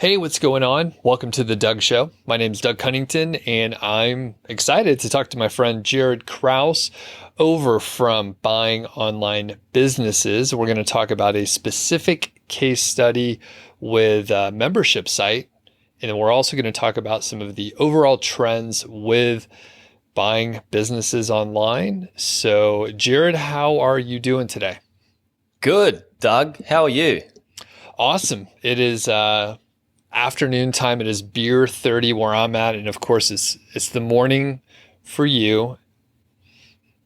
Hey, what's going on? Welcome to the Doug Show. My name is Doug Cunnington, and I'm excited to talk to my friend Jaryd Krause over from Buying Online Businesses. We're going to talk about a specific case study with a membership site, and then we're also going to talk about some of the overall trends with buying businesses online. So, Jaryd, how are you doing today? Good, Doug. How are you? Awesome. It is afternoon time. It is beer 30 where I'm at, and of course it's the morning for you.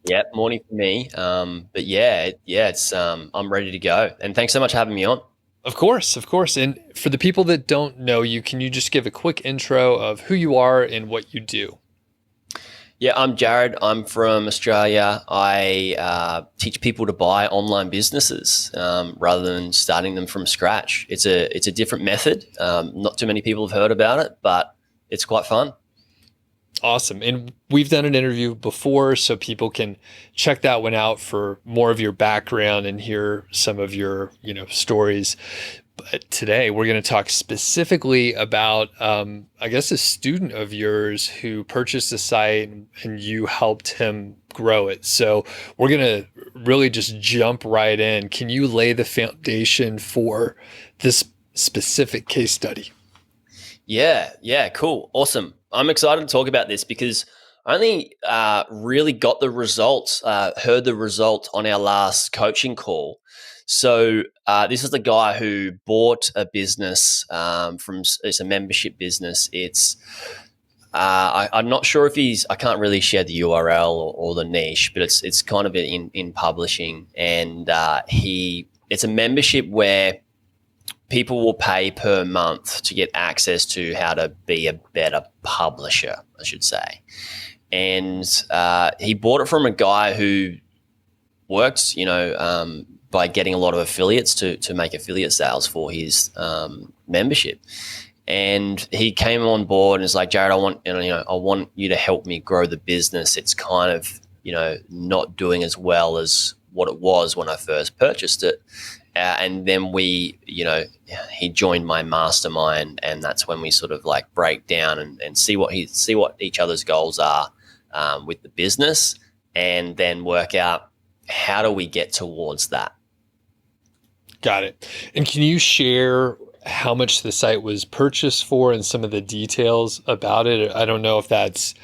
Yep, morning for me. But it's I'm ready to go. And thanks so much for having me on. Of course. And for the people that don't know you, can you just give a quick intro of who you are and what you do? Yeah, I'm Jaryd. I'm from Australia. I teach people to buy online businesses rather than starting them from scratch. It's a different method. Not too many people have heard about it, but it's quite fun. Awesome. And we've done an interview before, so people can check that one out for more of your background and hear some of your, stories. But today we're going to talk specifically about, I guess, a student of yours who purchased a site and you helped him grow it. So we're going to really just jump right in. Can you lay the foundation for this specific case study? Yeah, cool. Awesome. I'm excited to talk about this because I only really got the results, heard the result on our last coaching call. So this is the guy who bought a business it's a membership business. I'm not sure if I can't really share the URL or the niche, but it's kind of in publishing. And it's a membership where people will pay per month to get access to how to be a better publisher, I should say. And he bought it from a guy who works, by getting a lot of affiliates to make affiliate sales for his membership. And he came on board and was like, Jaryd, I want you to help me grow the business. It's kind of, not doing as well as what it was when I first purchased it. And then he joined my mastermind, and that's when we sort of like break down and see what each other's goals are with the business, and then work out how do we get towards that. Got it. And can you share how much the site was purchased for and some of the details about it? I don't know if that's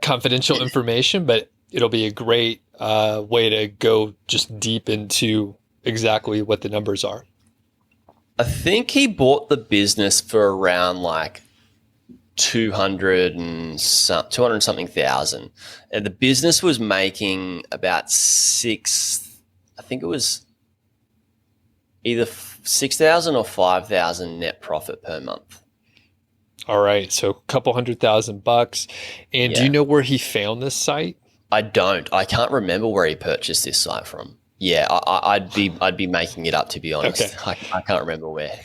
confidential information, but it'll be a great way to go just deep into exactly what the numbers are. I think he bought the business for around like 200 something thousand. And the business was making about I think it was either 6,000 or 5,000 net profit per month. All right. So a couple $100,000. And Yeah. do you know where he found this site? I don't. I can't remember where he purchased this site from. Yeah, I'd be making it up, to be honest. Okay. I can't remember where.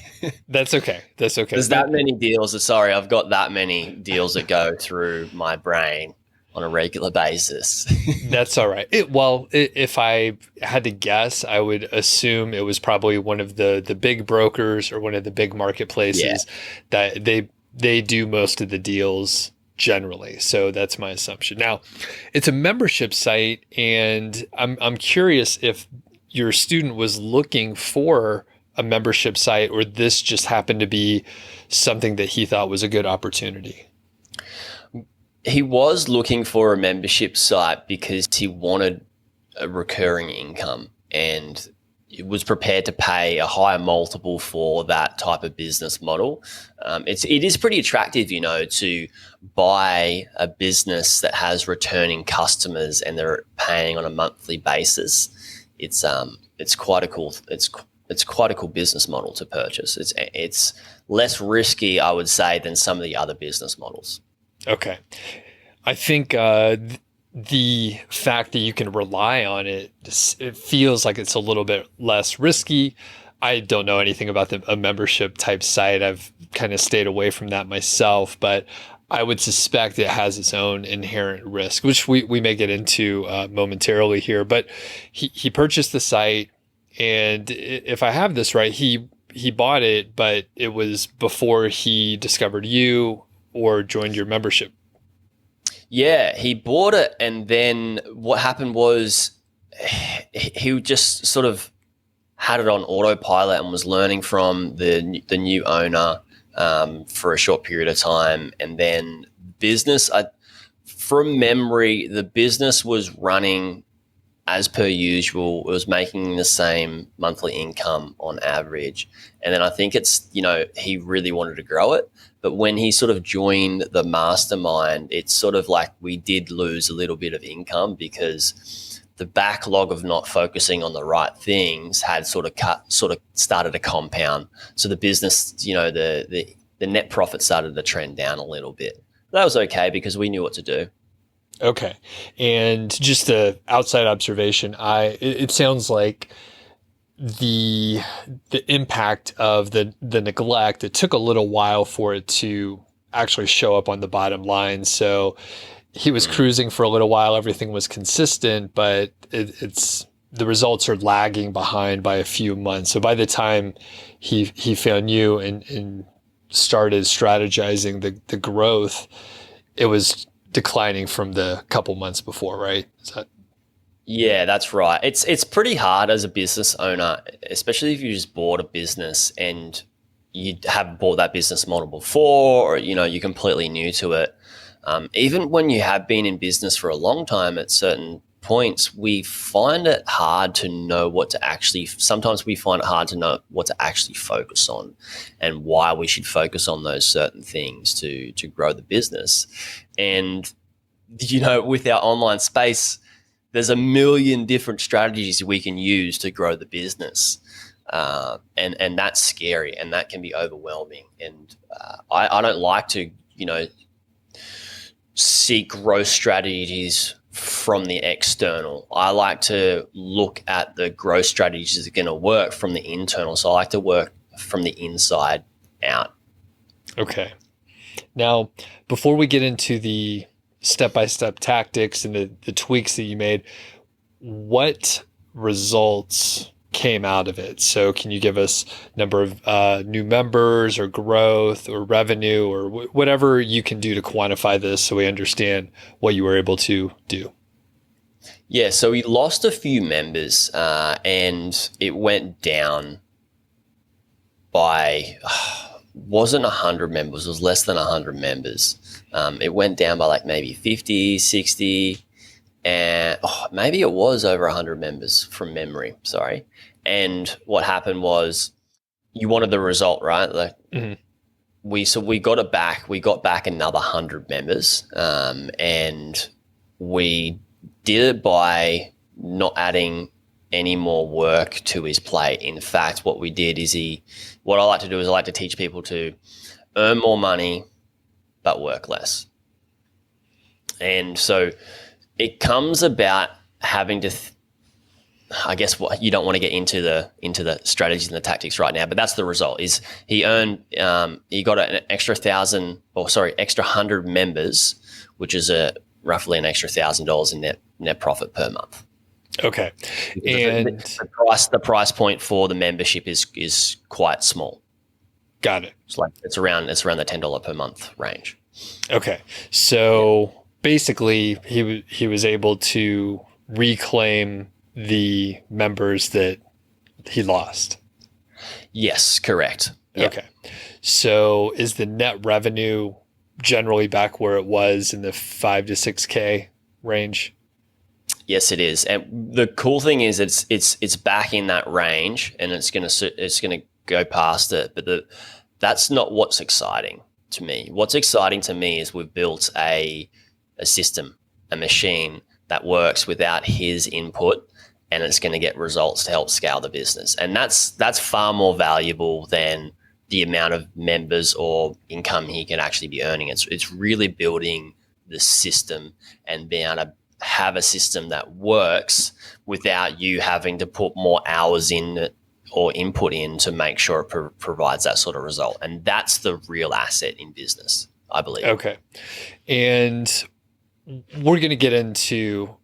That's okay. That's okay. There's that many deals. Sorry, I've got that many deals that go through my brain on a regular basis. That's all right. If I had to guess, I would assume it was probably one of the big brokers or one of the big marketplaces that they do most of the deals generally. So that's my assumption. Now, it's a membership site, and I'm curious if your student was looking for a membership site, or this just happened to be something that he thought was a good opportunity. He was looking for a membership site because he wanted a recurring income and was prepared to pay a higher multiple for that type of business model. It is pretty attractive, to buy a business that has returning customers and they're paying on a monthly basis. It's quite a cool business model to purchase. It's less risky, I would say, than some of the other business models. Okay. I think the fact that you can rely on it feels like it's a little bit less risky. I don't know anything about a membership type site. I've kind of stayed away from that myself, but I would suspect it has its own inherent risk, which we may get into momentarily here. But he purchased the site, and if I have this right, he he bought it, but it was before he discovered you or joined your membership. Yeah, he bought it, and then what happened was he just sort of had it on autopilot and was learning from the new owner for a short period of time, and then business. From memory, the business was running as per usual. It was making the same monthly income on average, and then I think he really wanted to grow it. But when he sort of joined the mastermind, it's sort of like we did lose a little bit of income because the backlog of not focusing on the right things had sort of started to compound. So the business, the net profit started to trend down a little bit. That was okay because we knew what to do. Okay. And just a outside observation, it sounds like the impact of the neglect, it took a little while for it to actually show up on the bottom line. So he was cruising for a little while, everything was consistent, but it's the results are lagging behind by a few months. So by the time he found you and started strategizing the growth, it was declining from the couple months before, right? Yeah, that's right. It's pretty hard as a business owner, especially if you just bought a business and you have bought that business model before, or you're completely new to it. Even when you have been in business for a long time, at certain points, we find it hard to know sometimes we find it hard to know what to actually focus on and why we should focus on those certain things to grow the business. And, with our online space, there's a million different strategies we can use to grow the business. And that's scary and that can be overwhelming. And I don't like to, seek growth strategies from the external. I like to look at the growth strategies that are going to work from the internal. So I like to work from the inside out. Okay. Now, before we get into the step-by-step tactics and the tweaks that you made, what results came out of it? So can you give us number of new members or growth or revenue or whatever you can do to quantify this so we understand what you were able to do? Yeah, so we lost a few members and it went down by, wasn't 100 members, it was less than 100 members. It went down by like maybe 50, 60, and maybe it was over 100 members from memory, sorry. And what happened was you wanted the result, right? Like we got it back. We got back another 100 members and we did it by not adding any more work to his plate. In fact, what we did is what I like to do is I like to teach people to earn more money but work less. And so it comes about having to I guess what you don't want to get into the strategies and the tactics right now, but that's the result. Is he got an extra extra 100 members, which is roughly an extra $1,000 in net profit per month. Okay, and the price point for the membership is quite small. Got it. It's around the $10 per month range. Okay, so basically he was able to reclaim the members that he lost. Yes, correct. Yep. Okay. So is the net revenue generally back where it was in the 5 to 6K range? Yes, it is. And the cool thing is it's back in that range and it's going to go past it, but that's not what's exciting to me. What's exciting to me is we've built a system, a machine that works without his input, and it's going to get results to help scale the business. And that's far more valuable than the amount of members or income he can actually be earning. It's really building the system and being able to have a system that works without you having to put more hours in or input in to make sure it provides that sort of result. And that's the real asset in business, I believe. Okay. And we're going to get into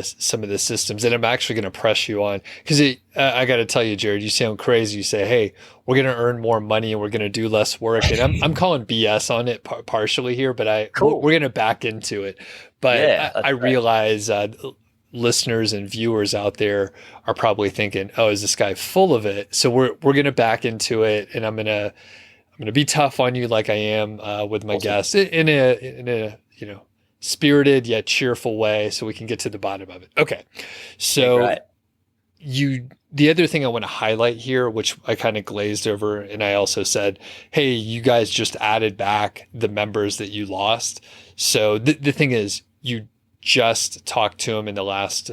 some of the systems, and I'm actually going to press you on because I got to tell you, Jaryd, you sound crazy. You say, "Hey, we're going to earn more money and we're going to do less work," and I'm calling BS on it partially here, but Cool. we're going to back into it. But Yeah, I that's great. realize listeners and viewers out there are probably thinking, "Oh, is this guy full of it?" So we're going to back into it, and I'm gonna be tough on you like I am with my Awesome. guests in a spirited yet cheerful way, so we can get to the bottom of it. Okay, Yeah, so great. the other thing I want to highlight here, which I kind of glazed over, and I also said, hey, you guys just added back the members that you lost. So the thing is, you just talked to them in the last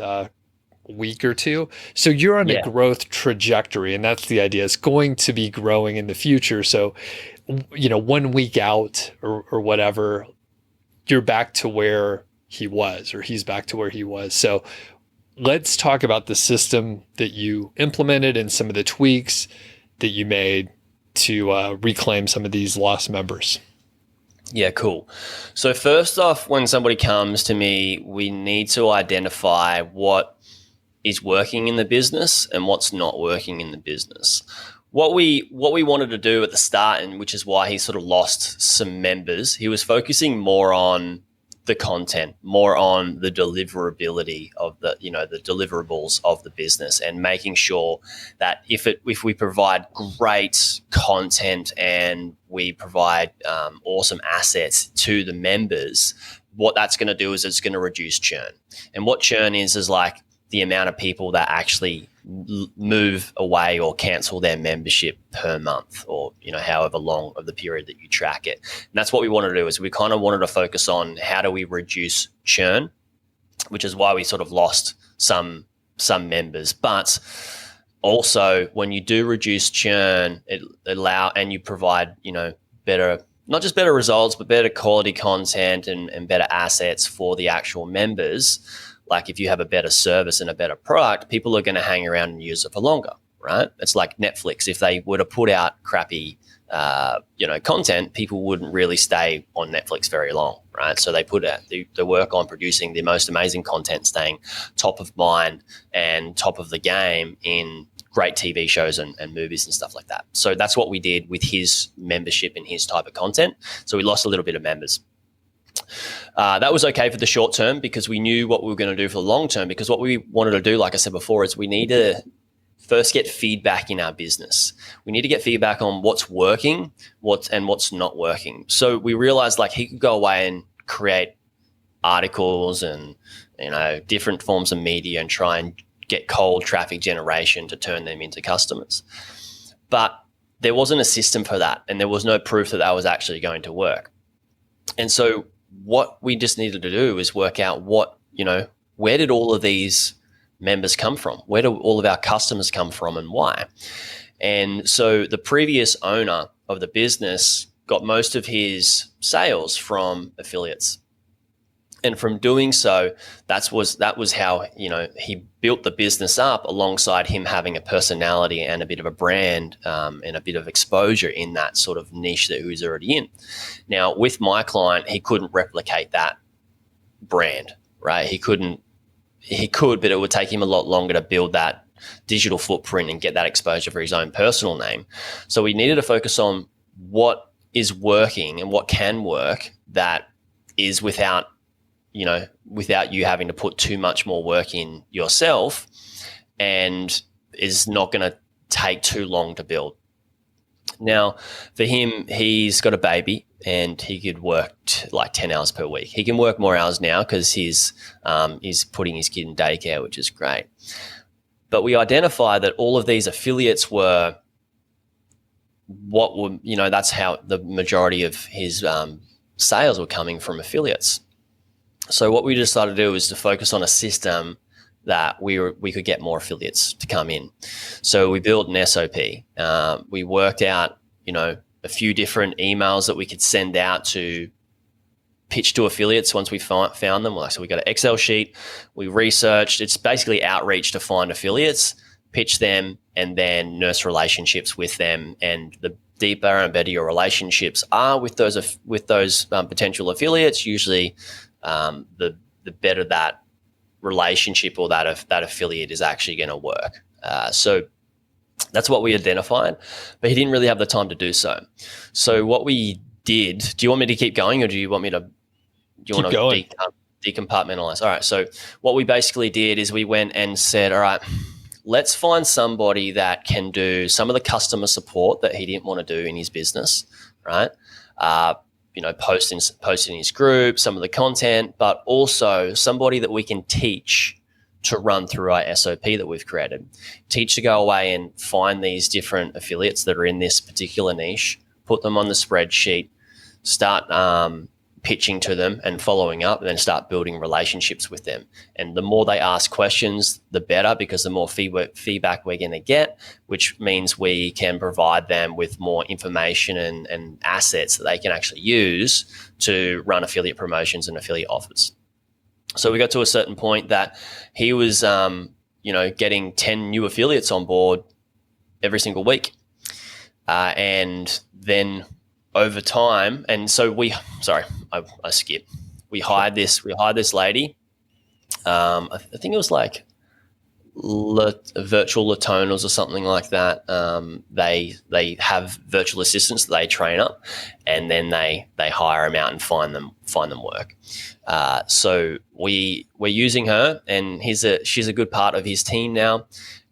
week or two. So you're on a Yeah. growth trajectory, and that's the idea. It's going to be growing in the future. So, 1 week out or whatever, you're back to where he was, or he's back to where he was. So let's talk about the system that you implemented and some of the tweaks that you made to reclaim some of these lost members. Yeah, cool. So first off, when somebody comes to me, we need to identify what is working in the business and what's not working in the business. What we wanted to do at the start, and which is why he sort of lost some members, he was focusing more on the content, more on the deliverability of the deliverables of the business, and making sure that if we provide great content and we provide awesome assets to the members, what that's going to do is it's going to reduce churn. And what churn is like the amount of people that actually move away or cancel their membership per month, or however long of the period that you track it. And that's what we wanted to do, is we kind of wanted to focus on how do we reduce churn, which is why we sort of lost some members. But also, when you do reduce churn, and you provide better, not just better results, but better quality content and better assets for the actual members. Like if you have a better service and a better product, people are going to hang around and use it for longer, right? It's like Netflix. If they were to put out crappy, content, people wouldn't really stay on Netflix very long, right? So they put out the work on producing the most amazing content, staying top of mind and top of the game in great TV shows and movies and stuff like that. So that's what we did with his membership and his type of content. So we lost a little bit of members. That was okay for the short term because we knew what we were going to do for the long term, because what we wanted to do, like I said before, is we need to first get feedback in our business. We need to get feedback on what's working, what's not working. So we realized like he could go away and create articles and different forms of media and try and get cold traffic generation to turn them into customers. But there wasn't a system for that, and there was no proof that was actually going to work. And so what we just needed to do is work out where did all of these members come from? Where do all of our customers come from, and why? And so the previous owner of the business got most of his sales from affiliates. And from doing so, that was how he built the business up, alongside him having a personality and a bit of a brand and a bit of exposure in that sort of niche that he was already in. Now, with my client, he couldn't replicate that brand, right? He could, but it would take him a lot longer to build that digital footprint and get that exposure for his own personal name. So we needed to focus on what is working and what can work that is without you having to put too much more work in yourself, and is not going to take too long to build. Now, for him, he's got a baby and he could work like 10 hours per week. He can work more hours now because he's putting his kid in daycare, which is great. But we identified that all of these affiliates were that's how the majority of his sales were coming from affiliates. So what we decided to do was to focus on a system that we could get more affiliates to come in. So we built an SOP. We worked out, a few different emails that we could send out to pitch to affiliates once we found them. So we got an Excel sheet. We researched. It's basically outreach to find affiliates, pitch them, and then nurse relationships with them. And the deeper and better your relationships are with those potential affiliates, usually the better that relationship or that affiliate is actually going to work. So that's what we identified, but he didn't really have the time to do so. So what we did, do you want me to keep going, or do you want to decompartmentalize? All right. So what we basically did is we went and said, all right, let's find somebody that can do some of the customer support that he didn't want to do in his business, right? Posting in his group, some of the content, but also somebody that we can teach to run through our SOP that we've created. Teach to go away and find these different affiliates that are in this particular niche, put them on the spreadsheet, start pitching to them and following up, and then start building relationships with them. And the more they ask questions, the better, because the more feedback we're going to get, which means we can provide them with more information and assets that they can actually use to run affiliate promotions and affiliate offers. So we got to a certain point that he was, getting 10 new affiliates on board every single week. And then over time, and so I skipped. We hired this lady. I think it was like virtual Latonas or something like that. They have virtual assistants that they train up, and then they hire them out and find them work. So we're using her, and she's a good part of his team now.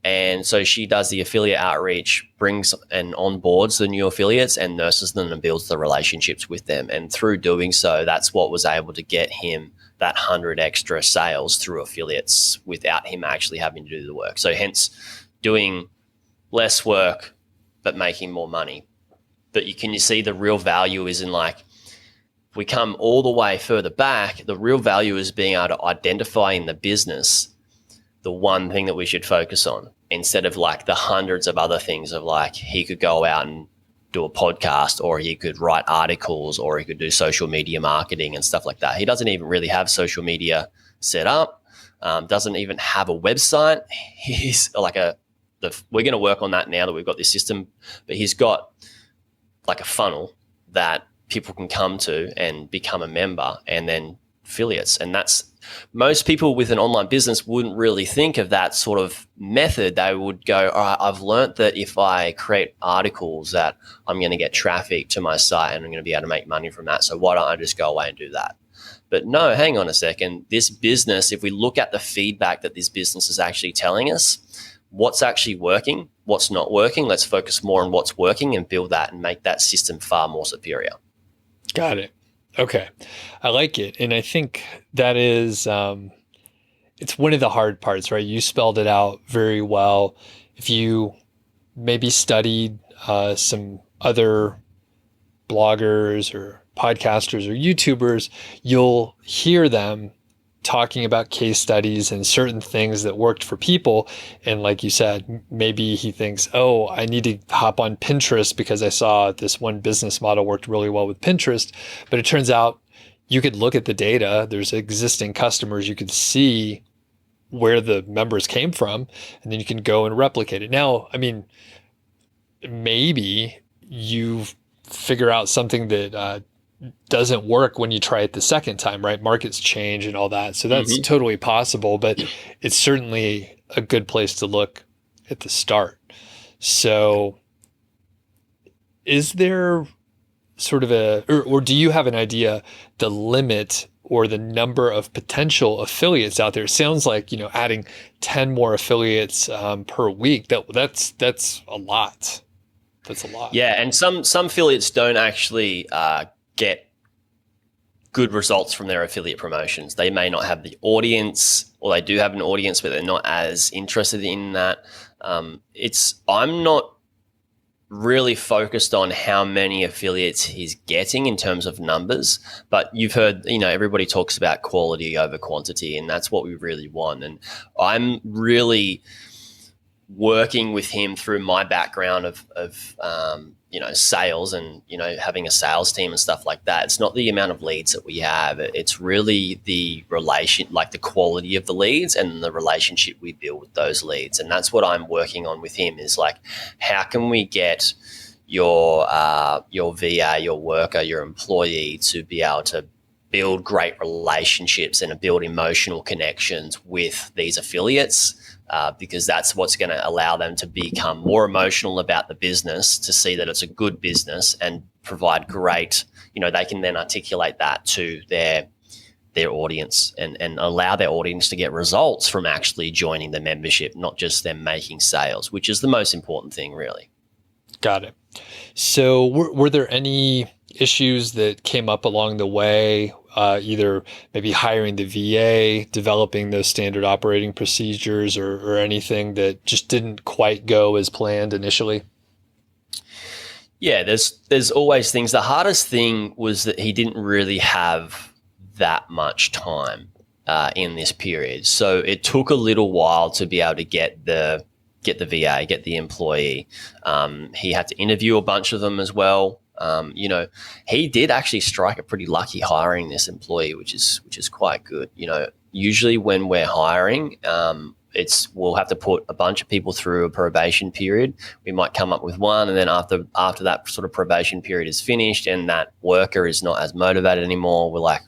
And so she does the affiliate outreach, brings and onboards the new affiliates and nurses them and builds the relationships with them. And through doing so, that's what was able to get him that 100 extra sales through affiliates without him actually having to do the work. So hence doing less work, but making more money. But you see the real value is in, like, we come all the way further back, the real value is being able to identify in the business the one thing that we should focus on, instead of like the hundreds of other things of, like, he could go out and do a podcast, or he could write articles, or he could do social media marketing and stuff like that. He doesn't even really have social media set up, doesn't even have a website. He's like we're going to work on that now that we've got this system, but he's got like a funnel that people can come to and become a member, and then affiliates. And that's, most people with an online business wouldn't really think of that sort of method. They would go, all right, I've learned that if I create articles that I'm going to get traffic to my site and I'm going to be able to make money from that. So why don't I just go away and do that? But no, hang on a second. This business, if we look at the feedback that this business is actually telling us, what's actually working, what's not working, let's focus more on what's working and build that and make that system far more superior. Got it. Okay. I like it. And I think that is, it's one of the hard parts, right? You spelled it out very well. If you maybe studied some other bloggers or podcasters or YouTubers, you'll hear them talking about case studies and certain things that worked for people. And like you said, maybe he thinks, oh, I need to hop on Pinterest because I saw this one business model worked really well with Pinterest. But it turns out you could look at the data. There's existing customers. You could see where the members came from, and then you can go and replicate it. Now, I mean, maybe you figure out something that doesn't work when you try it the second time, right? Markets change and all that. So that's totally possible, but it's certainly a good place to look at the start. So is there sort of or do you have an idea, the limit or the number of potential affiliates out there? It sounds like, adding 10 more affiliates per week, that's a lot. That's a lot. Yeah. And some affiliates don't actually get good results from their affiliate promotions. They may not have the audience, or they do have an audience, but they're not as interested in that. I'm not really focused on how many affiliates he's getting in terms of numbers, but you've heard, everybody talks about quality over quantity, and that's what we really want. And I'm really working with him through my background of sales and, having a sales team and stuff like that. It's not the amount of leads that we have. It's really the relation, like the quality of the leads and the relationship we build with those leads. And that's what I'm working on with him, is like, how can we get your VA, your worker, your employee to be able to build great relationships and build emotional connections with these affiliates, because that's what's going to allow them to become more emotional about the business, to see that it's a good business and provide great, they can then articulate that to their audience and allow their audience to get results from actually joining the membership, not just them making sales, which is the most important thing, really. Got it. So were there any issues that came up along the way, either maybe hiring the VA, developing those standard operating procedures, or anything that just didn't quite go as planned initially? Yeah, there's always things. The hardest thing was that he didn't really have that much time in this period. So it took a little while to be able to get the VA, get the employee. He had to interview a bunch of them as well. He did actually strike a pretty lucky hiring this employee, which is quite good. Usually when we're hiring, we'll have to put a bunch of people through a probation period. We might come up with one, and then after that sort of probation period is finished and that worker is not as motivated anymore, we're like,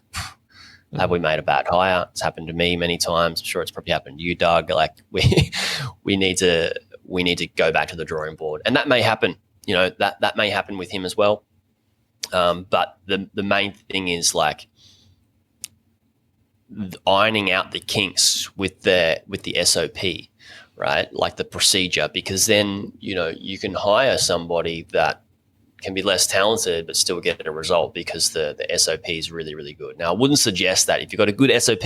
have we made a bad hire? It's happened to me many times. I'm sure it's probably happened to you, Doug. Like we need to go back to the drawing board, and that may happen. That may happen with him as well. But the main thing is like ironing out the kinks with the SOP, right? Like the procedure, because then you can hire somebody that can be less talented but still get a result because the SOP is really, really good. Now, I wouldn't suggest that if you've got a good SOP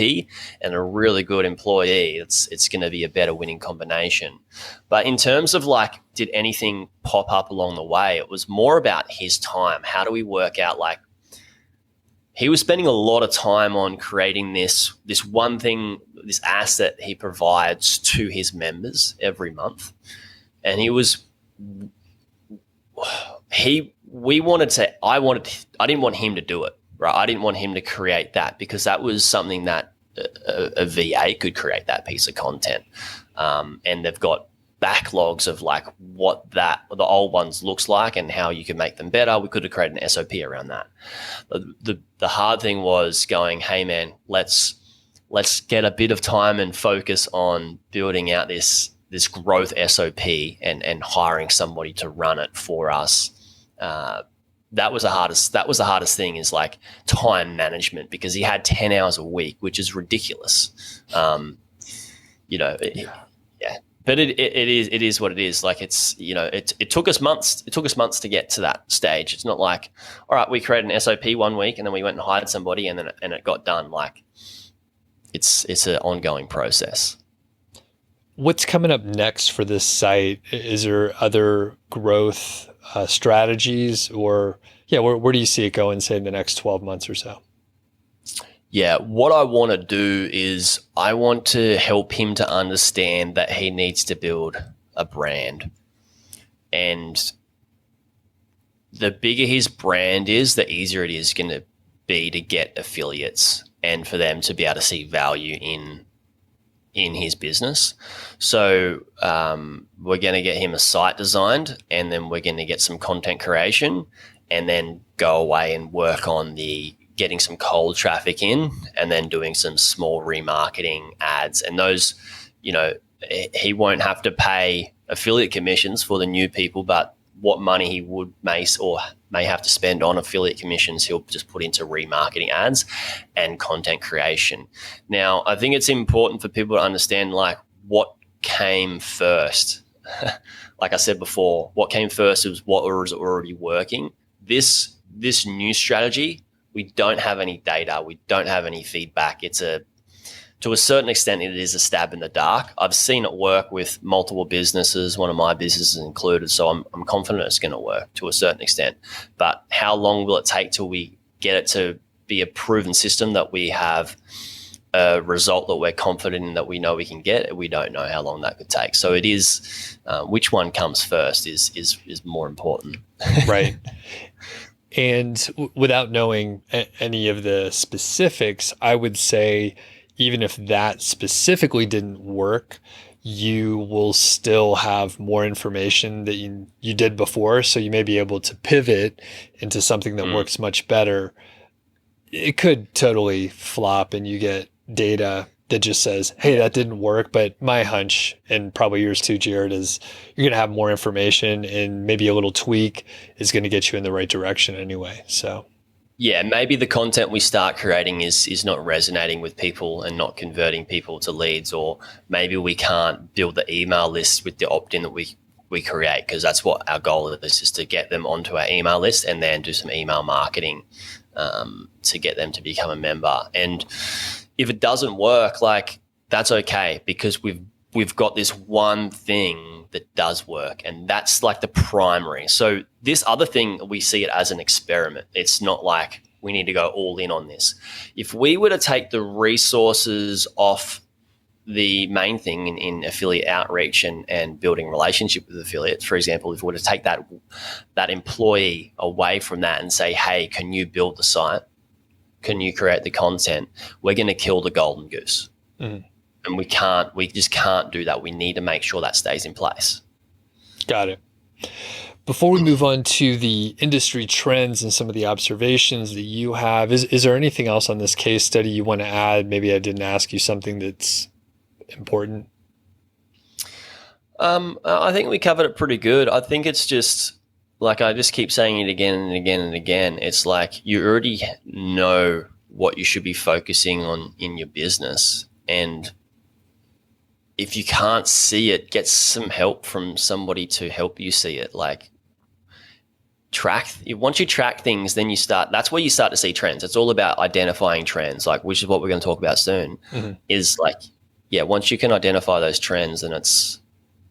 and a really good employee, it's going to be a better winning combination. But in terms of like, did anything pop up along the way? It was more about his time. How do we work out, like, he was spending a lot of time on creating this one thing, this asset he provides to his members every month. And I didn't want him to do it, right? I didn't want him to create that, because that was something that a VA could create, that piece of content. And they've got backlogs of like what the old ones looks like and how you can make them better. We could have created an SOP around that. The hard thing was going, hey man, let's get a bit of time and focus on building out this growth SOP and hiring somebody to run it for us. That was the hardest thing, is like time management, because he had 10 hours a week, which is ridiculous. But it is what it is. Like it took us months. It took us months to get to that stage. It's not like, all right, we created an SOP one week and then we went and hired somebody and it got done. Like it's an ongoing process. What's coming up next for this site? Is there other growth strategies, or where do you see it going, say, in the next 12 months or so? Yeah, what I want to do is I want to help him to understand that he needs to build a brand. And the bigger his brand is, the easier it is going to be to get affiliates and for them to be able to see value in his business. So we're going to get him a site designed, and then we're going to get some content creation, and then go away and work on getting some cold traffic in, and then doing some small remarketing ads. And those, he won't have to pay affiliate commissions for the new people, but what money he may have to spend on affiliate commissions, he'll just put into remarketing ads and content creation. Now, I think it's important for people to understand like what came first. Like I said before, what came first was what was already working. This new strategy, we don't have any data. We don't have any feedback. To a certain extent, it is a stab in the dark. I've seen it work with multiple businesses, one of my businesses included. So I'm confident it's going to work to a certain extent. But how long will it take till we get it to be a proven system that we have a result that we're confident in, that we know we can get? We don't know how long that could take. So it is which one comes first is more important. Right. And without knowing any of the specifics, I would say, even if that specifically didn't work, you will still have more information that you did before. So you may be able to pivot into something that works much better. it could totally flop and you get data that just says, hey, that didn't work. But my hunch, and probably yours too, Jaryd, is you're going to have more information and maybe a little tweak is going to get you in the right direction anyway. So yeah, maybe the content we start creating is not resonating with people and not converting people to leads, or maybe we can't build the email list with the opt-in that we create, because that's what our goal is, just to get them onto our email list and then do some email marketing to get them to become a member. And if it doesn't work, like, that's okay, because we've got this one thing that does work, and that's like the primary. So this other thing, we see it as an experiment. It's not like we need to go all in on this. If we were to take the resources off the main thing in affiliate outreach and building relationship with affiliates, for example, if we were to take that employee away from that and say, hey, can you build the site? Can you create the content? We're going to kill the golden goose. Mm. And we just can't do that. We need to make sure that stays in place. Got it. Before we move on to the industry trends and some of the observations that you have, is there anything else on this case study you want to add? Maybe I didn't ask you something that's important. I think we covered it pretty good. I think it's just, like, I just keep saying it again and again and again. It's like, you already know what you should be focusing on in your business. And if you can't see it, get some help from somebody to help you see it. Like, once you track things, then that's where you start to see trends. It's all about identifying trends, like, which is what we're going to talk about soon. Mm-hmm. Is like, yeah, once you can identify those trends, then it's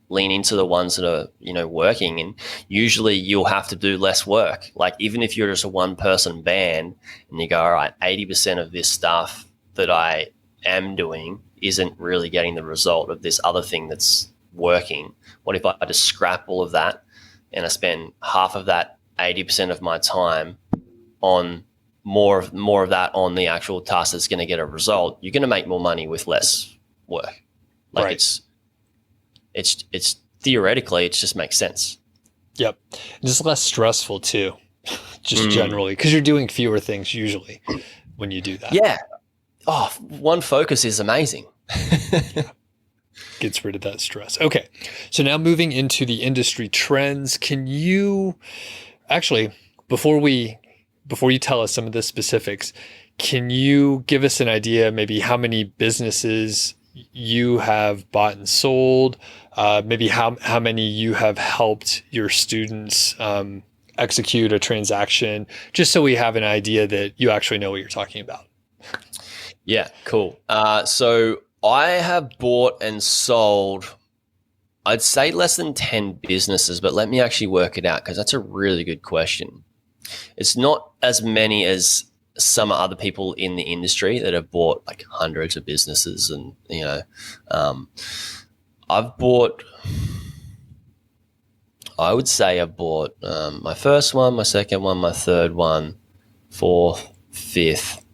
lean into the ones that are, working. And usually you'll have to do less work. Like, even if you're just a one person band and you go, all right, 80% of this stuff that I am doing isn't really getting the result of this other thing that's working. What if I just scrap all of that and I spend half of that 80% of my time on more of that on the actual task that's going to get a result? You're going to make more money with less work. Like, right. It's theoretically, it just makes sense. Yep. Just less stressful too, just generally, because you're doing fewer things usually when you do that. Yeah. Oh, one focus is amazing. Gets rid of that stress. Okay. So now moving into the industry trends, can you actually, before you tell us some of the specifics, can you give us an idea maybe how many businesses you have bought and sold, maybe how many you have helped your students execute a transaction, just so we have an idea that you actually know what you're talking about? Yeah, cool. So I have bought and sold, I'd say less than 10 businesses, but let me actually work it out, because that's a really good question. It's not as many as some other people in the industry that have bought like hundreds of businesses. And, I've bought, I would say I bought my first one, my second one, my third one, fourth, fifth,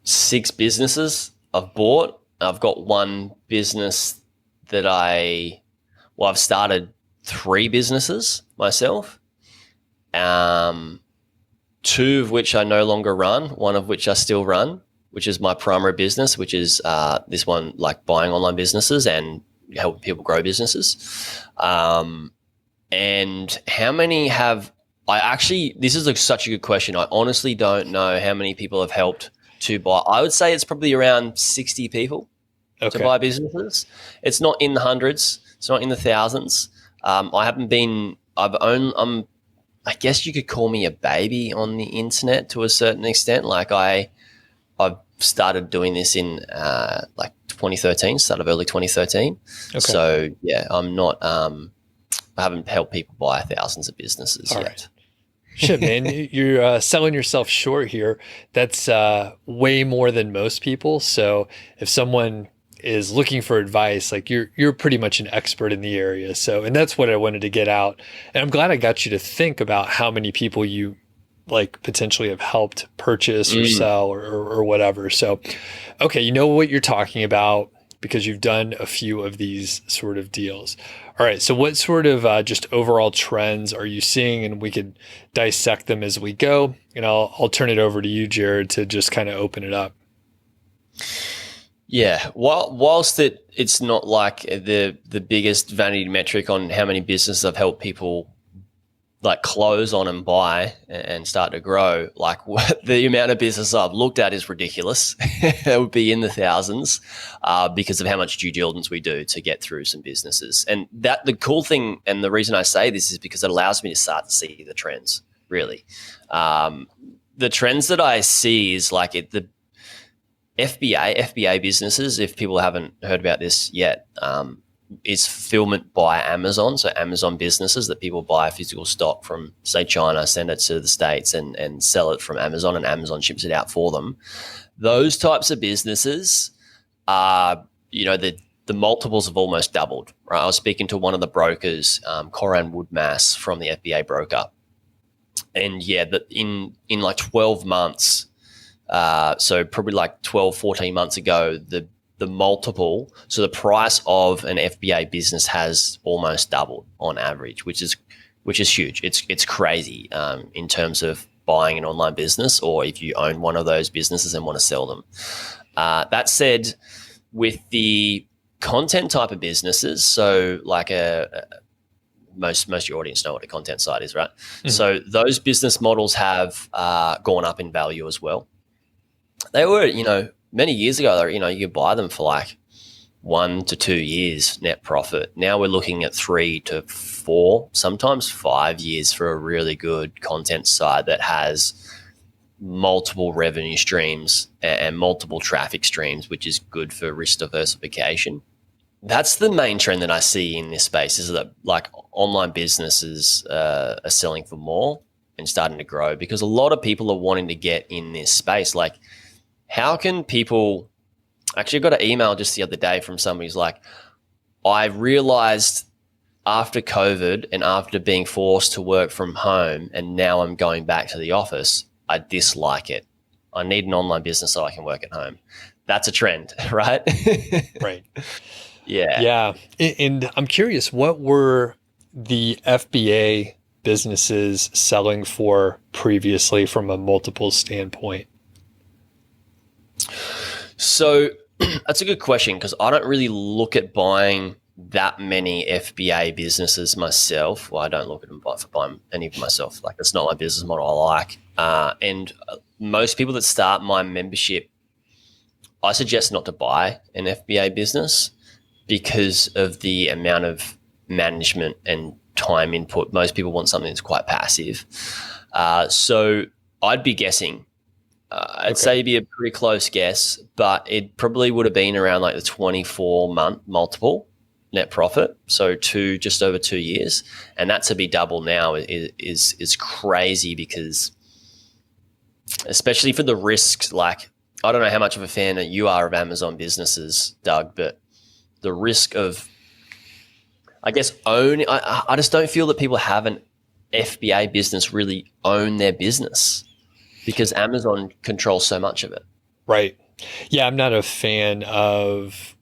6 businesses I've bought. I've got one business that I've started 3 businesses myself. 2 of which I no longer run, one of which I still run, which is my primary business, which is this one, like buying online businesses and helping people grow businesses. And how many have this is such a good question. I honestly don't know how many people have helped to buy. I would say it's probably around 60 people to buy businesses. It's not in the hundreds. It's not in the thousands. I guess you could call me a baby on the internet to a certain extent. Like, I've started doing this in like 2013, start of early 2013. Okay. So yeah, I'm not, I haven't helped people buy thousands of businesses yet. Right. Shit, man, you're selling yourself short here. That's way more than most people. So if someone is looking for advice, like you're pretty much an expert in the area. So, and that's what I wanted to get out. And I'm glad I got you to think about how many people you like potentially have helped purchase or sell or whatever. So, okay, you know what you're talking about. because you've done a few of these sort of deals. All right. So what sort of just overall trends are you seeing? And we could dissect them as we go. And I'll turn it over to you, Jaryd, to just kind of open it up. Yeah, whilst it's not like the biggest vanity metric on how many businesses I've helped people like close on and buy and start to grow, like the amount of business I've looked at is ridiculous. It would be in the thousands because of how much due diligence we do to get through some businesses. And that the cool thing, and the reason I say this is because it allows me to start to see the trends, really. The trends that I see is like the FBA businesses, if people haven't heard about this yet, is fulfillment by Amazon. So Amazon businesses that people buy physical stock from, say, China, send it to the States and sell it from Amazon, and Amazon ships it out for them. Those types of businesses are, the multiples have almost doubled, right? I was speaking to one of the brokers, Coran Woodmass from the FBA broker. And yeah, in like 12 months, so probably like 12, 14 months ago, the multiple, so the price of an FBA business has almost doubled on average, which is huge. It's crazy in terms of buying an online business, or if you own one of those businesses and want to sell them. That said, with the content type of businesses, so like most of your audience know what a content site is, right? Mm-hmm. So those business models have gone up in value as well. They were, many years ago, you could buy them for like 1 to 2 years net profit. Now we're looking at 3 to 4, sometimes 5 years for a really good content site that has multiple revenue streams and multiple traffic streams, which is good for risk diversification. That's the main trend that I see in this space, is that like online businesses are selling for more and starting to grow, because a lot of people are wanting to get in this space. Like, how can people – actually, I got an email just the other day from somebody who's like, I realized after COVID and after being forced to work from home and now I'm going back to the office, I dislike it. I need an online business so I can work at home. That's a trend, right? Right. Yeah. Yeah. And I'm curious, what were the FBA businesses selling for previously from a multiple standpoint? So that's a good question, because I don't really look at buying that many FBA businesses myself. Well, I don't look at them for buying any of myself. Like, it's not my business model I like. And most people that start my membership, I suggest not to buy an FBA business because of the amount of management and time input. Most people want something that's quite passive. So I'd be guessing. I'd say it'd be a pretty close guess, but it probably would have been around like the 24-month multiple net profit, so just over 2 years, and that to be double now is crazy, because especially for the risks. Like, I don't know how much of a fan that you are of Amazon businesses, Doug, but the risk of, I guess, I just don't feel that people have an FBA business really own their business, because Amazon controls so much of it. Right. Yeah, I'm not a fan of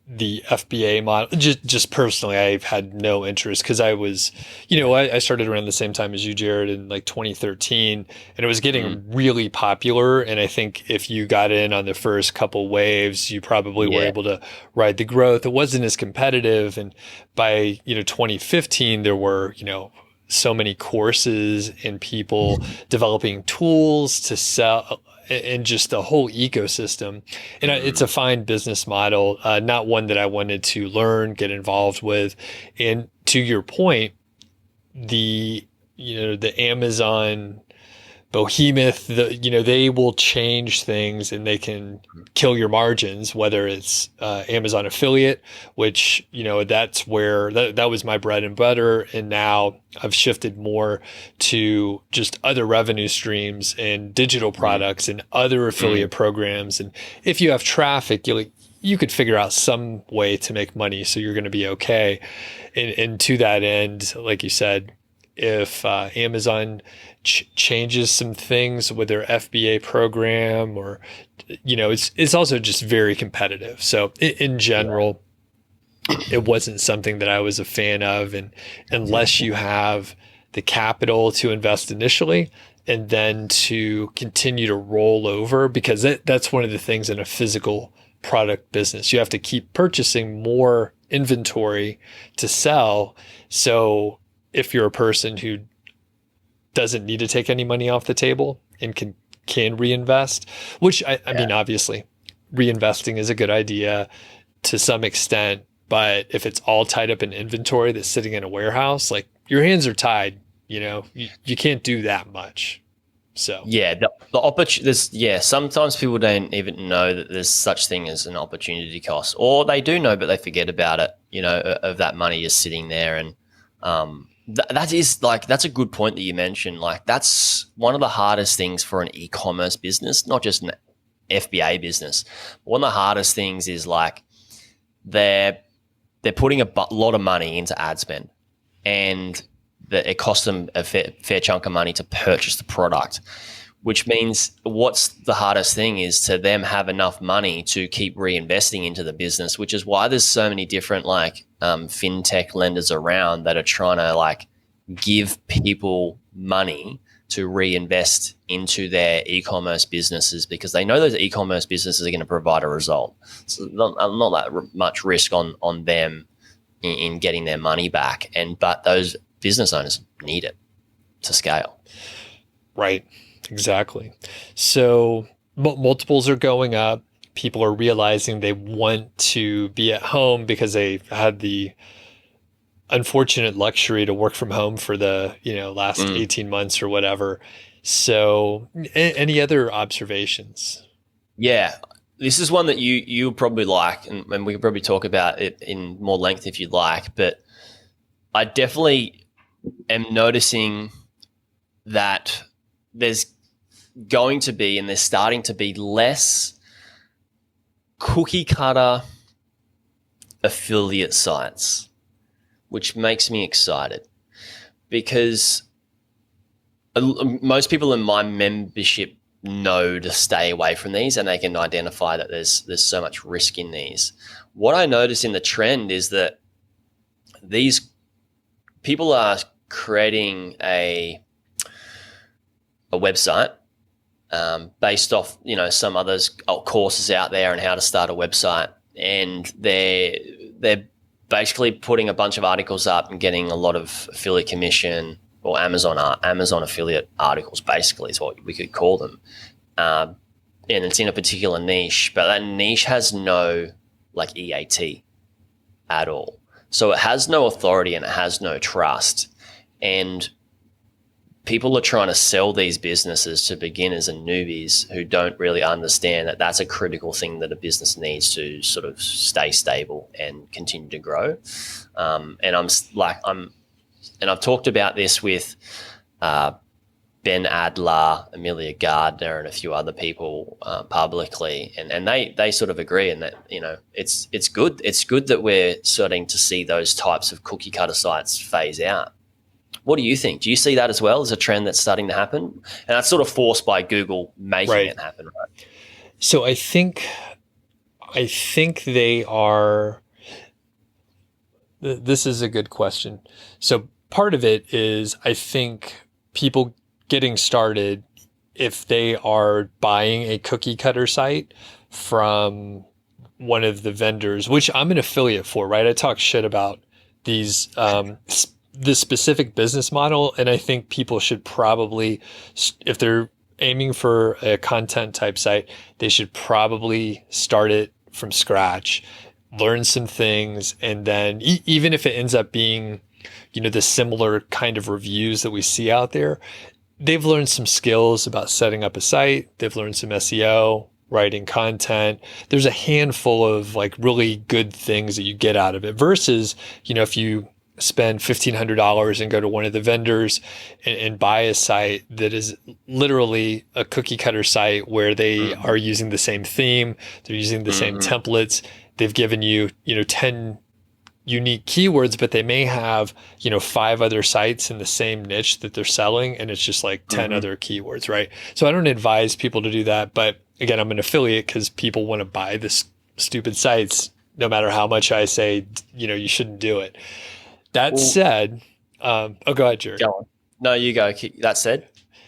the FBA model. Just personally, I've had no interest, because I was, I started around the same time as you, Jaryd, in like 2013, and it was getting really popular. And I think if you got in on the first couple waves, you probably were able to ride the growth. It wasn't as competitive. And by, 2015, there were, so many courses and people developing tools to sell, and just the whole ecosystem. And it's a fine business model, not one that I wanted to learn, get involved with. And to your point, the Amazon behemoth, they will change things and they can kill your margins, whether it's Amazon affiliate, which, that's where that was my bread and butter. And now I've shifted more to just other revenue streams and digital products and other affiliate programs. And if you have traffic, you could figure out some way to make money, so you're going to be okay. And to that end, like you said, if Amazon changes some things with their FBA program, or it's also just very competitive. So in general, it wasn't something that I was a fan of, and unless you have the capital to invest initially and then to continue to roll over, because that's one of the things in a physical product business. You have to keep purchasing more inventory to sell. So if you're a person who doesn't need to take any money off the table and can reinvest, which I mean, obviously reinvesting is a good idea to some extent, but if it's all tied up in inventory that's sitting in a warehouse, like your hands are tied, you can't do that much. So yeah, the opportunity. Sometimes people don't even know that there's such thing as an opportunity cost, or they do know but they forget about it. Of that money just sitting there, and that's a good point that you mentioned. Like, that's one of the hardest things for an e-commerce business, not just an FBA business. One of the hardest things is like they're putting a lot of money into ad spend, and that it costs them a fair chunk of money to purchase the product, which means what's the hardest thing is to them have enough money to keep reinvesting into the business, which is why there's so many different fintech lenders around that are trying to give people money to reinvest into their e-commerce businesses, because they know those e-commerce businesses are going to provide a result. So not that much risk on them in getting their money back, but those business owners need it to scale. Right. Exactly. So multiples are going up. People are realizing they want to be at home because they had the unfortunate luxury to work from home for the last 18 months or whatever. So any other observations? Yeah, this is one that you'll probably like, and we can probably talk about it in more length if you'd like, but I definitely am noticing that there's going to be, and there's starting to be, less cookie cutter affiliate sites, which makes me excited, because most people in my membership know to stay away from these, and they can identify that there's so much risk in these. What I notice in the trend is that these people are creating a website based off some others courses out there on how to start a website, and they're basically putting a bunch of articles up and getting a lot of affiliate commission, or Amazon affiliate articles, basically is what we could call them, and it's in a particular niche, but that niche has no EAT at all, so it has no authority and it has no trust. And people are trying to sell these businesses to beginners and newbies who don't really understand that that's a critical thing that a business needs to sort of stay stable and continue to grow. And I've talked about this with Ben Adler, Amelia Gardner, and a few other people publicly, and they sort of agree, and that it's good. It's good that we're starting to see those types of cookie cutter sites phase out. What do you think? Do you see that as well as a trend that's starting to happen? And that's sort of forced by Google making it happen, right? So I think they are. This is a good question. So part of it is, I think people getting started, if they are buying a cookie cutter site from one of the vendors, which I'm an affiliate for, right? I talk shit about these this specific business model, and I think people should probably, if they're aiming for a content type site, they should probably start it from scratch, learn some things, and then even if it ends up being the similar kind of reviews that we see out there, they've learned some skills about setting up a site, they've learned some SEO, writing content. There's a handful of really good things that you get out of it, versus if you spend $1,500 and go to one of the vendors and buy a site that is literally a cookie cutter site where they are using the same theme, they're using the same templates, they've given you 10 unique keywords, but they may have, 5 other sites in the same niche that they're selling, and it's just like 10 other keywords, right? So I don't advise people to do that. But again, I'm an affiliate because people want to buy this stupid sites, no matter how much I say, you shouldn't do it. That said, go ahead, Jaryd. Go on. No, you go. That said.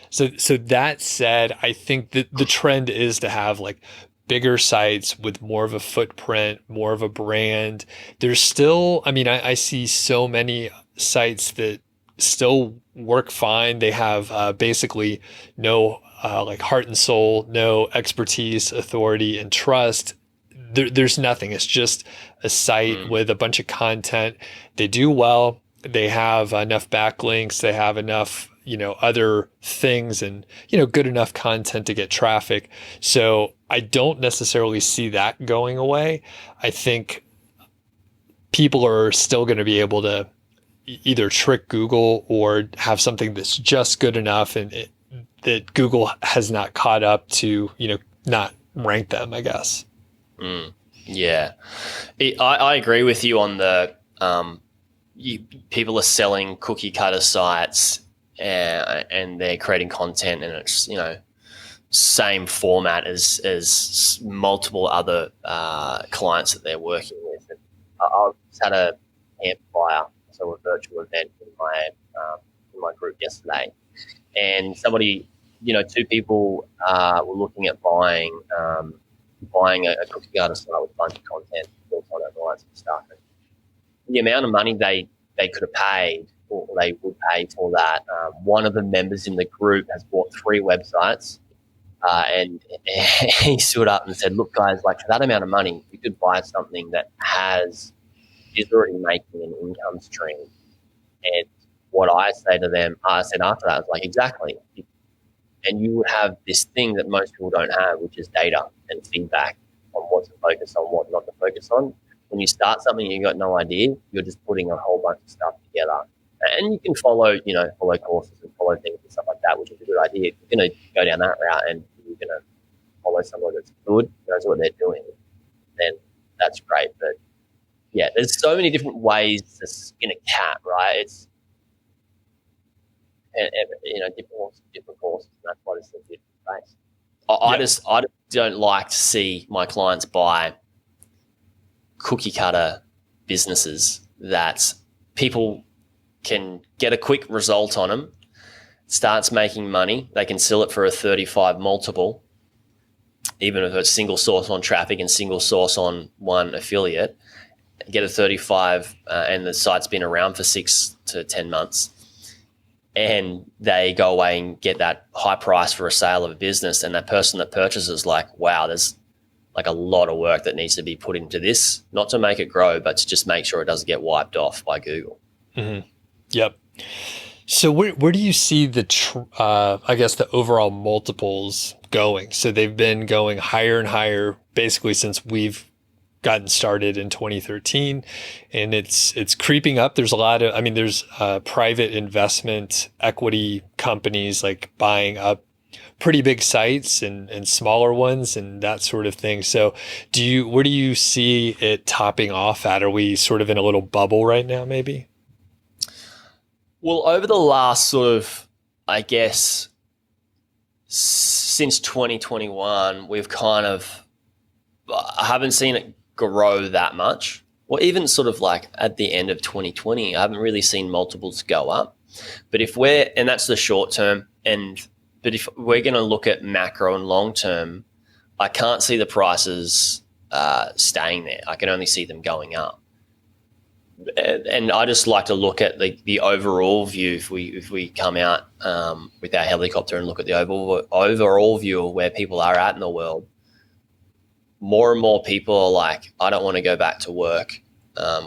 So that said, I think that the trend is to have like bigger sites with more of a footprint, more of a brand. There's still, I see so many sites that still work fine. They have basically no like heart and soul, no expertise, authority, and trust. There's nothing. It's just a site with a bunch of content. They do well. They have enough backlinks. They have enough, other things and, good enough content to get traffic. So I don't necessarily see that going away. I think people are still going to be able to either trick Google or have something that's just good enough and that Google has not caught up to, not rank them, I guess. Yeah. I agree with you on the people are selling cookie cutter sites and they're creating content and it's, same format as multiple other clients that they're working with. And I just had a amplifier, so a virtual event in my group yesterday, and somebody, two people were looking at buying a cookie cutter site with a bunch of content built on it and all that sort of stuff. And the amount of money they could have paid or they would pay for that. One of the members in the group has bought 3 websites. And he stood up and said, look, guys, like for that amount of money, you could buy something that is already making an income stream. And what I say to them, I said after that, I was like, exactly. And you would have this thing that most people don't have, which is data and feedback on what to focus on, what not to focus on. When you start something and you've got no idea, you're just putting a whole bunch of stuff together. And you can follow courses and follow things and stuff like that, which is a good idea. If you're going to go down that route and you're going to follow someone that's good, knows what they're doing, then that's great. But yeah, there's so many different ways to skin a cat, right? It's different courses, and that's why it's a different space. I just don't like to see my clients buy cookie cutter businesses that people can get a quick result on them, starts making money. They can sell it for a 35 multiple, even if it's single source on traffic and single source on one affiliate, get a 35 and the site's been around for 6 to 10 months. And they go away and get that high price for a sale of a business. And that person that purchases like, wow, there's like a lot of work that needs to be put into this, not to make it grow, but to just make sure it doesn't get wiped off by Google. Mm-hmm. Yep. So where do you see the overall multiples going? So they've been going higher and higher basically since we've gotten started in 2013, and it's creeping up. There's a lot of, there's private investment equity companies like buying up pretty big sites and smaller ones and that sort of thing. So where do you see it topping off at? Are we sort of in a little bubble right now, maybe? Well, over the last sort of, I guess, since 2021, I haven't seen it grow that much. Or even sort of like at the end of 2020, I haven't really seen multiples go up. But and that's the short term, but if we're going to look at macro and long term, I can't see the prices staying there. I can only see them going up. And I just like to look at the overall view. If we come out with our helicopter and look at the overall view of where people are at in the world, more and more people are like, I don't want to go back to work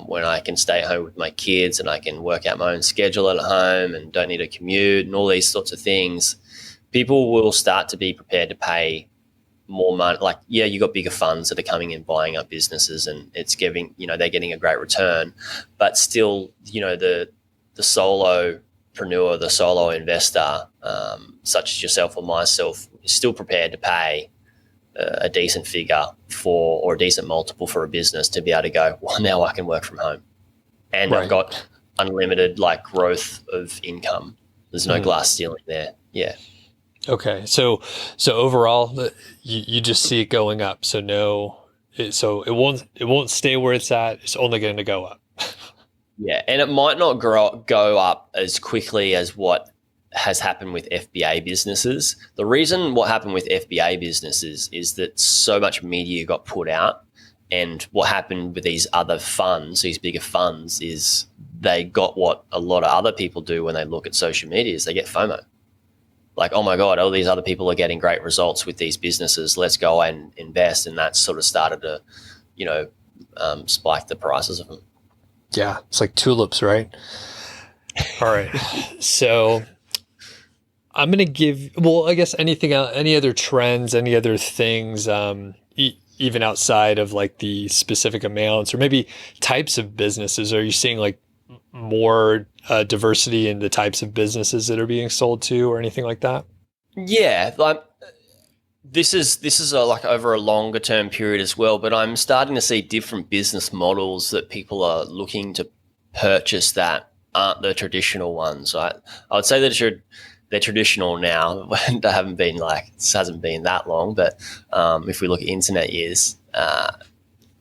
when I can stay home with my kids and I can work out my own schedule at home and don't need a commute and all these sorts of things. People will start to be prepared to pay more money. Like, yeah, you got bigger funds that are coming in buying up businesses and it's giving, they're getting a great return, but still, the solopreneur, the solo investor, such as yourself or myself, is still prepared to pay a decent figure or a decent multiple for a business to be able to go, well, now I can work from home. and I've Right. got unlimited like growth of income. There's no glass ceiling there. Yeah. Okay. So overall, you just see it going up. So so it won't stay where it's at. It's only going to go up. Yeah, and it might not go up as quickly as what has happened with FBA businesses. The reason what happened with FBA businesses is that so much media got put out, and what happened with these other funds, these bigger funds, is they got what a lot of other people do when they look at social media is they get FOMO. Like, oh my God, all these other people are getting great results with these businesses. Let's go and invest. And that sort of started to, spike the prices of them. Yeah. It's like tulips, right? All right. So I'm going to I guess anything else, any other trends, any other things, even outside of like the specific amounts or maybe types of businesses, are you seeing like more diversity in the types of businesses that are being sold to or anything like that? Yeah, like this is like over a longer term period as well. But I'm starting to see different business models that people are looking to purchase that aren't the traditional ones. I would say that they're traditional now. They haven't been it hasn't been that long. But if we look at internet years,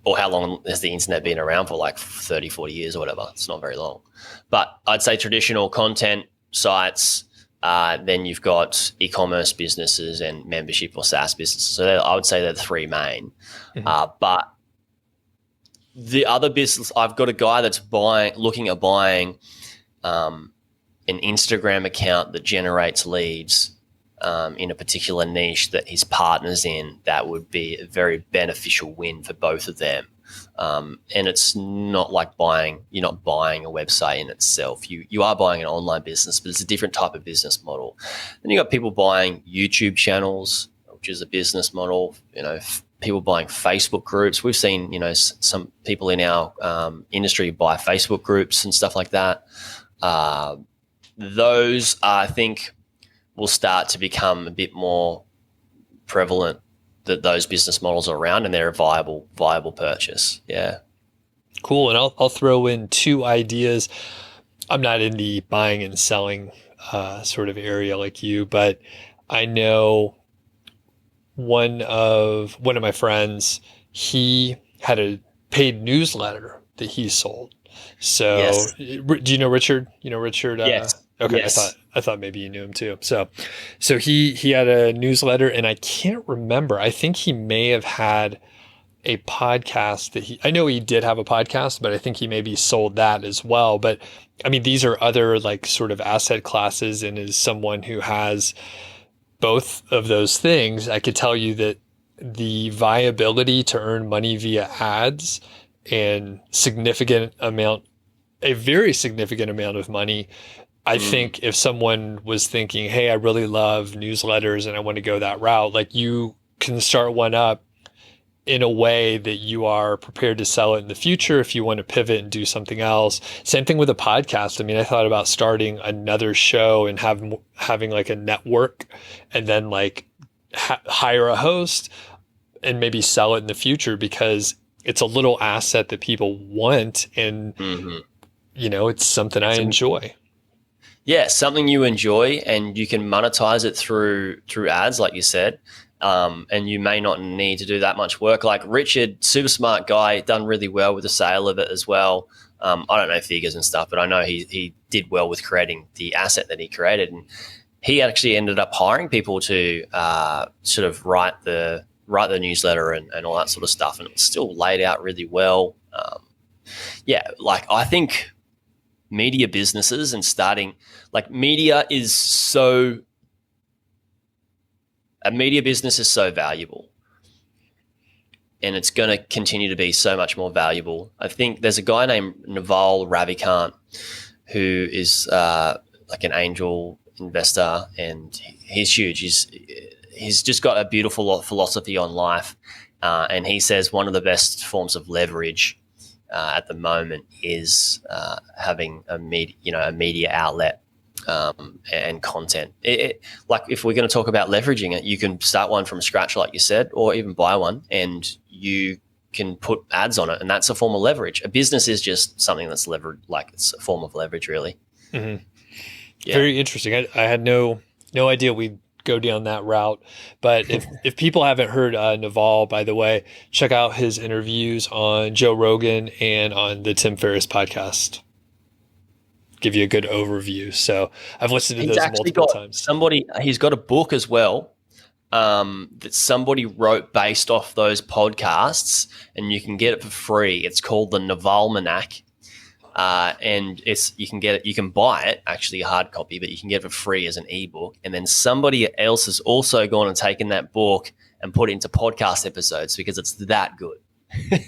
or how long has the internet been around for, like 30, 40 years or whatever? It's not very long. But I'd say traditional content sites, then you've got e-commerce businesses and membership or SaaS businesses. So I would say they're the three main. But the other business, I've got a guy that's looking at buying an Instagram account that generates leads in a particular niche that his partner's in. That would be a very beneficial win for both of them. And it's not like you're not buying a website in itself. You are buying an online business, but it's a different type of business model. Then you got people buying YouTube channels, which is a business model, people buying Facebook groups. We've seen, some people in our industry buy Facebook groups and stuff like that. Those, I think, will start to become a bit more prevalent, that those business models are around and they're a viable purchase. Yeah. Cool. And I'll throw in two ideas. I'm not in the buying and selling sort of area like you, but I know one of my friends, he had a paid newsletter that he sold. So Yes. Do you know Richard? Richard? Yes. Okay. Yes. I thought maybe you knew him too. So he had a newsletter, and I can't remember. I think he may have had a podcast I know he did have a podcast, but I think he maybe sold that as well. But I mean, these are other like sort of asset classes, and as someone who has both of those things, I could tell you that the viability to earn money via ads and a very significant amount of money. I think if someone was thinking, hey, I really love newsletters and I want to go that route, like you can start one up in a way that you are prepared to sell it in the future if you want to pivot and do something else. Same thing with a podcast. I mean, I thought about starting another show and having like a network, and then like hire a host and maybe sell it in the future, because it's a little asset that people want, and it's something I enjoy. Yeah, something you enjoy, and you can monetize it through ads, like you said. And you may not need to do that much work. Like Richard, super smart guy, done really well with the sale of it as well. I don't know figures and stuff, but I know he did well with creating the asset that he created. And he actually ended up hiring people to sort of write the newsletter and all that sort of stuff. And it was still laid out really well. I think media businesses and starting, like a media business is so valuable, and it's going to continue to be so much more valuable. I think there's a guy named Naval Ravikant who is like an angel investor, and he's huge. He's just got a beautiful philosophy on life, and he says one of the best forms of leverage at the moment is having a media outlet and content. Like if we're going to talk about leveraging it, you can start one from scratch, like you said, or even buy one, and you can put ads on it, and that's a form of leverage. A business is just something that's levered, like it's a form of leverage, really. Mm-hmm. Yeah. Very interesting. I had no idea we'd go down that route. But if people haven't heard Naval, by the way, check out his interviews on Joe Rogan and on the Tim Ferriss podcast. Give you a good overview. So I've listened to those multiple times. He's got a book as well that somebody wrote based off those podcasts, and you can get it for free. It's called the Navalmanac. And you can buy it, actually a hard copy, but you can get it for free as an ebook. And then somebody else has also gone and taken that book and put it into podcast episodes because it's that good.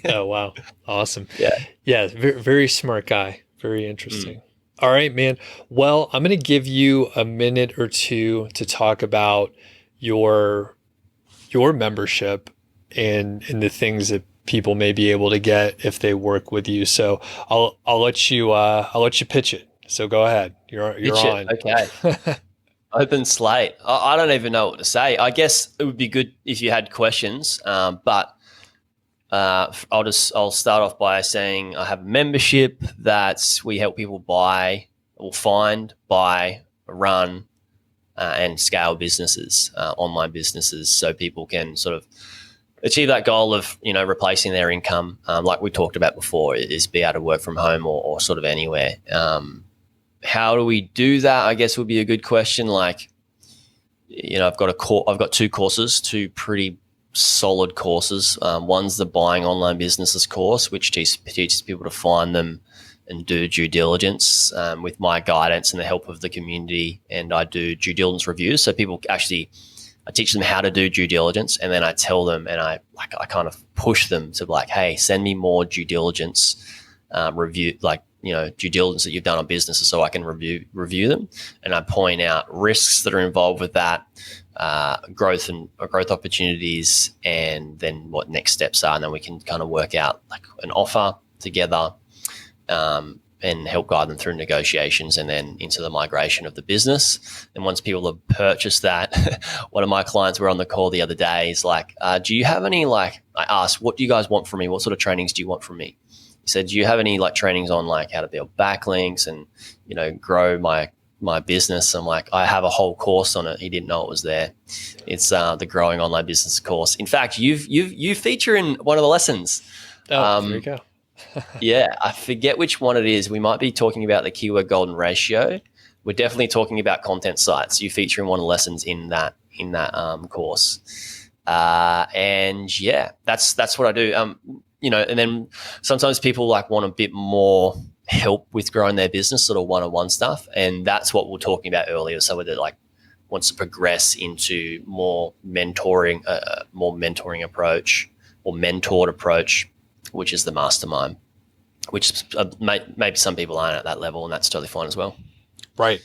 Oh, wow. Awesome. Yeah. Yeah. Very, very smart guy. Very interesting. All right, man. Well, I'm going to give you a minute or two to talk about your membership and the things that people may be able to get if they work with you. So I'll let you pitch it. So go ahead. You're on. Okay. Open slate. I don't even know what to say. I guess it would be good if you had questions, but I'll start off by saying I have a membership that we help people find, buy, run, and scale businesses, online businesses, so people can sort of achieve that goal of, replacing their income, like we talked about before, is be able to work from home or sort of anywhere. How do we do that? I guess would be a good question. Like, I've got two courses, two pretty solid courses. One's the Buying Online Businesses course, which teaches people to find them and do due diligence with my guidance and the help of the community. And I do due diligence reviews, so people actually, I teach them how to do due diligence, and then I tell them, and I kind of push them to like, hey, send me more due diligence review, due diligence that you've done on businesses, so I can review them. And I point out risks that are involved with that, growth opportunities, and then what next steps are. And then we can kind of work out like an offer together, and help guide them through negotiations and then into the migration of the business. And once people have purchased that, one of my clients were on the call the other day. He's like, do you have any, I asked, what do you guys want from me? What sort of trainings do you want from me? He said, do you have any trainings on how to build backlinks and, grow my business? I'm like, I have a whole course on it. He didn't know it was there. It's the Growing Online Business course. In fact, you feature in one of the lessons. Oh, there you go. Yeah, I forget which one it is. We might be talking about the keyword golden ratio. We're definitely talking about content sites. You feature in one of the lessons in that course. And yeah, that's what I do. And then sometimes people want a bit more help with growing their business, sort of one-on-one stuff. And that's what we were talking about earlier. So whether wants to progress into more mentoring approach or mentored approach, which is the mastermind, which maybe some people aren't at that level, and that's totally fine as well. Right.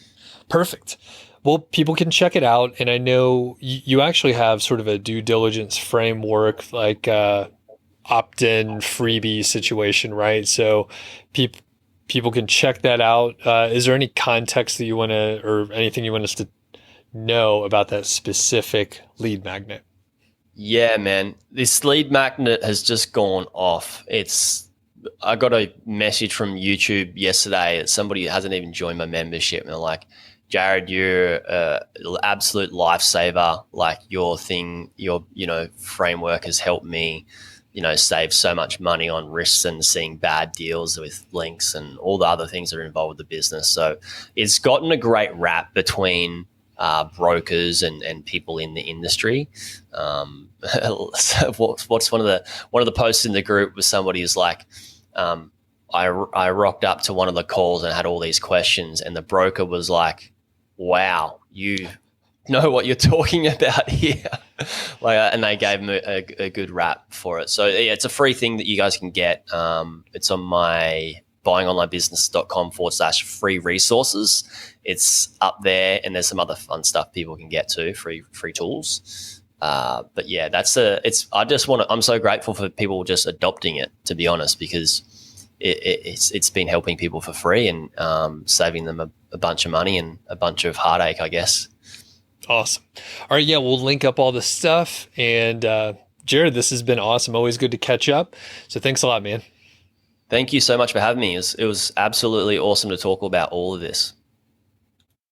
Perfect. Well, people can check it out. And I know you actually have sort of a due diligence framework, opt-in freebie situation, right? So people can check that out. Is there any context that you want to, or anything you want us to know about that specific lead magnet? Yeah, man. This lead magnet has just gone off. I got a message from YouTube yesterday that somebody hasn't even joined my membership, and they're like, Jaryd, you're an absolute lifesaver. Your framework has helped me, save so much money on risks and seeing bad deals with links and all the other things that are involved with the business. So it's gotten a great rap between brokers and people in the industry. What's one of the posts in the group was somebody who's like, I rocked up to one of the calls and had all these questions, and the broker was like, wow, you know what you're talking about here. And they gave him a good rap for it. So yeah, it's a free thing that you guys can get. It's on my buyingonlinebusiness.com/free resources. It's up there, and there's some other fun stuff people can get too, free tools. But yeah, I'm so grateful for people just adopting it, to be honest, because it's been helping people for free and saving them a bunch of money and a bunch of heartache, I guess. Awesome. All right. Yeah. We'll link up all the stuff, and Jaryd, this has been awesome. Always good to catch up. So thanks a lot, man. Thank you so much for having me. It was absolutely awesome to talk about all of this.